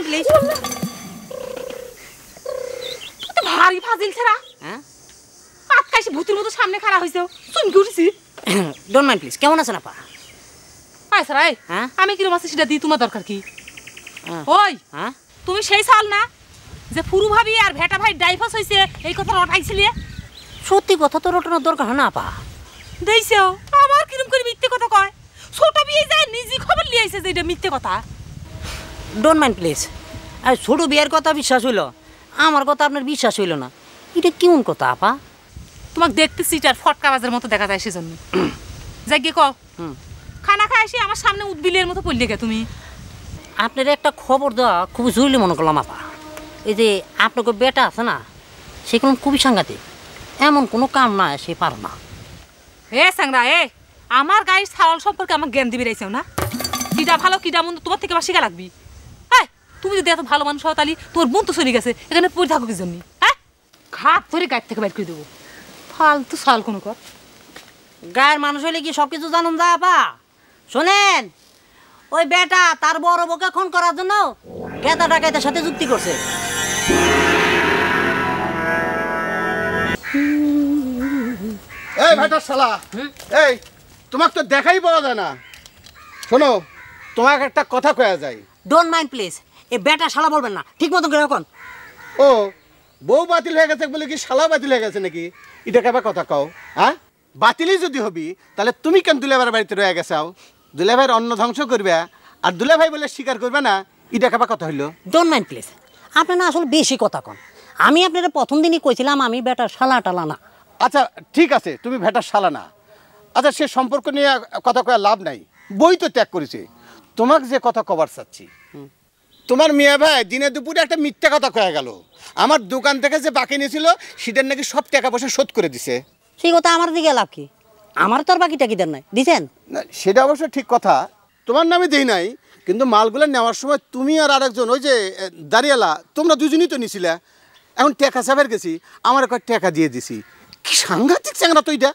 Mind please. তুই তো ভারী ফাজিল ছেড়া। হ্যাঁ আটকাইছি ভূতের মতো সামনে খাড়া হইছে চমকে উঠেছি। Don't mind please. কেমন আছেন আপা? আচ্ছা রাই হ্যাঁ আমি কিরম আছি সেটা দিই তোমার দরকার কি? ওই হ্যাঁ তুমি সেই সাল না যে ফুরু ভাবি আর ভেটা ভাই ডাইভোর্স হইছে এই কথা রটাইছিলি? সত্যি কথা তো রটানোর দরকার হয় না আপা। দেইছেও আমার কিরম করে মিথ্যে কথা কয়। ছোট বিয়ে যায় নিজে খবর লিয়ে আইছে যে এটা মিথ্যে কথা। Don't mind please. আর ছোট বিয়ের কথা বিশ্বাস হইল, আমার কথা আপনার বিশ্বাস হইল না, এটা কেমন কথা আপা? তোমাকে দেখতে সিটার ফটকাবাজের মতো দেখা যায় সেজন্য। যাই গিয়ে কও খানা খাই এসে আমার সামনে উদ্বিলের মতো পড়লে গে তুমি। আপনার একটা খবর দেওয়া খুব জরুরি মনে করলাম আপা। এই যে আপনাকে বেটা আছে না, সেগুলো খুবই সাংঘাতিক। এমন কোনো কাম না সে পার না। এ স্যাংরা এ আমার গাড়ির ছাড়ল সম্পর্কে আমার জ্ঞান দিবি রাইছেও না? কিটা ভালো কিটা মন্দ তোমার থেকে আবার শিখা লাগবি। হ্যাঁ তুমি যদি এত ভালো মানুষ হও তাহলে তোর বোন তো চলে গেছে, এখানে পড়ে থাকো কি জন্য? হ্যাঁ ঘাট ধরে গাড়ি থেকে বাইর করে দেবো। ফালতু সাল কোনো কর। গায়ের মানুষ হইলে কি সব কিছু জানুন যায় আপা? শোনেন, ওই বেটা তার বড় বউকে খুন করার জন্য গেদা ডাকাইতের সাথে যুক্তি করছে। এই ভাইটার শালা, এই তোমাকে তো দেখাই পাওয়া যায় না। শোনো, তোমাকে একটা কথা কয়া যায়। Don't mind please. এ বেটা শালা বলবেন না, ঠিক মতন করে এখন। ও বউ বাতিল হয়ে গেছে বলে কি শালা বাতিল হয়ে গেছে নাকি? এটা কেবা কথা কও? হ্যাঁ বাতিলই যদি হবি তাহলে তুমি কেন দুলাভাইয়ের বাড়িতে রয়ে গেছাও? দুলাভাইয়ের অন্ন ধ্বংস করবে আর দুলাভাই বলে স্বীকার করবে না, এটা কেবা কথা হইলো? Don't mind please. আপনি না আসলে বেশি কথা কন। আমি আপনারা প্রথম দিনই কইছিলাম আমি বেটার শালা টালা না। আচ্ছা ঠিক আছে, তুমি ভেটার শালা না। আচ্ছা সে সম্পর্ক নিয়ে কথা কয়া লাভ নাই, বই তো ত্যাগ করেছে। তোমাকে যে কথা কবার চাচ্ছি, তোমার মিয়া ভাই দিনে দুপুরে একটা মিথ্যা কথা কয়া গেল। আমার দোকান থেকে যে বাকি নিয়েছিল সেটার নাকি সব টাকা পয়সা শোধ করে দিছে। সেই কথা আমার দিকে লাভ কি? আমার তো আর বাকি টাকি দেন নাই, দিছেন? না সেটা অবশ্য ঠিক কথা, তোমার নামে দেই নাই, কিন্তু মালগুলো নেওয়ার সময় তুমি আর আরেকজন ওই যে দাঁড়িয়ালা তোমরা দুজনই তো নিছিলা। এখন টাকা চাপের গেছি, আমার একটা টাকা দিয়ে দিছি। কি সাংঘাতিক চ্যাংরা তো এটা।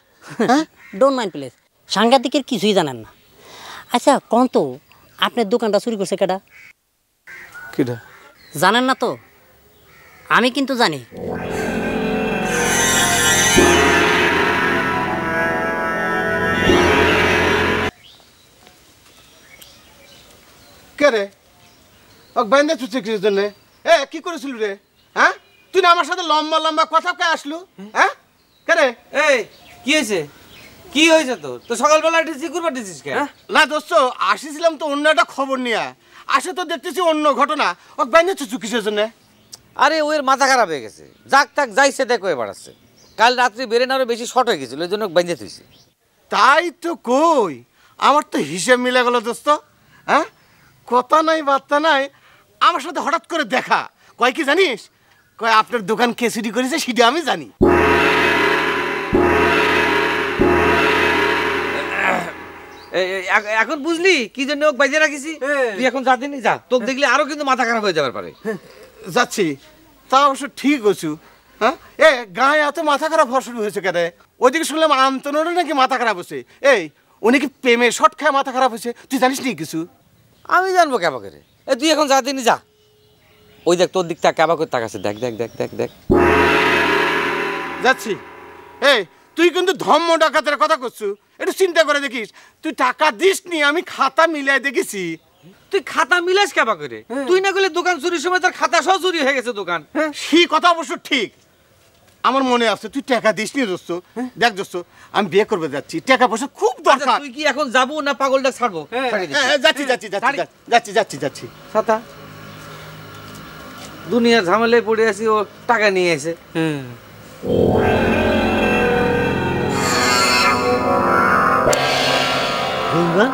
হ্যাঁ ডোন্ট মাইন্ড প্লিজ। সাংঘাতিকের কিছুই জানেন না। আচ্ছা কোন তো আপনার দোকানটা চুরি করছে কেডা? কিটা জানেন না তো? আমি কিন্তু জানি। কে রে? ওক বাইন্দা চুচে কিসের জন্য? এ কি করেছিল রে? হ্যাঁ তুই না আমার সাথে লম্বা লম্বা কথা কে আসলু? হ্যাঁ কে রে? এই কি হয়েছে? কি হয়েছে তোর? তো সকালবেলা এসেছি করবা দিছিস কে? না দোস্ত, আসিছিলাম তো অন্য একটা খবর নিয়ে। আসে তো দেখতেছি অন্য ঘটনা। ওক বাইন্দা চুচু কিসের জন্য? আরে ওর মাথা খারাপ হয়ে গেছে, যাক তাক যাইছে দেখ হয়ে বাড়াচ্ছে। কাল রাত্রি বেরেন আরো বেশি শর্ট হয়ে গেছিল, ওই জন্য বেঁধে তুইছি। তাই তো কই, আমার তো হিসেব মিলে গেল দোস্ত। হ্যাঁ কথা নাই বার্তা নাই, আমার সাথে হঠাৎ করে দেখা। কয় কি জানিস? কয় আপনার দোকান কে চুরি করেছে সেটা আমি জানি। এখন বুঝলি কি জন্য ওকে বাইজে রাখিছি? তুই এখন যা দিনই যা, তোকে দেখলে আরো কিন্তু মাথা খারাপ হয়ে যাবার পারে। যাচ্ছি, তা অবশ্য ঠিক আছু। হ্যাঁ এ গায়ে এত মাথা খারাপ হওয়া শুরু হয়েছে কেন? ওইদিকে শুনলাম আন্তনেরও নাকি মাথা খারাপ হয়েছে। এই উনি কি প্রেমে শর্ট খায় মাথা খারাপ হয়েছে? তুই জানিস নি কিছু? আমি জানবো কেবা করে? তুই এখন যা দিনই যা, ওই দেখ তোর দিকটা কেবা করে তাকাচ্ছে, দেখ দেখ দেখ দেখ দেখ। যাচ্ছি। এই তুই কিন্তু ধম্ম ডাকাতের কথা করছু, একটু চিন্তা করে দেখিস। তুই টাকা দিস নি, আমি খাতা মিলাই দেখেছি। তুই খাতা মিলাস কেবা করে? তুই না গেলে দোকান চুরির সময় তোর খাতা সহ চুরি হয়ে গেছে দোকান। সেই কথা অবশ্য ঠিক, আমার মনে আছে। তুই টাকা দিস নি দোস্ত। দেখ দোস্ত, আমি বিয়ে করবে যাচ্ছি, টাকা পয়সা খুব দরকার। তুই কি এখন যাবো না পাগলটা ছাড়বো? যাচ্ছি যাচ্ছি যাচ্ছি যাচ্ছি যাচ্ছি যাচ্ছি। ছাতা দুনিয়ার ঝামেলায় পড়ে আছি, ও টাকা নিয়ে এসে। হ্যাঁ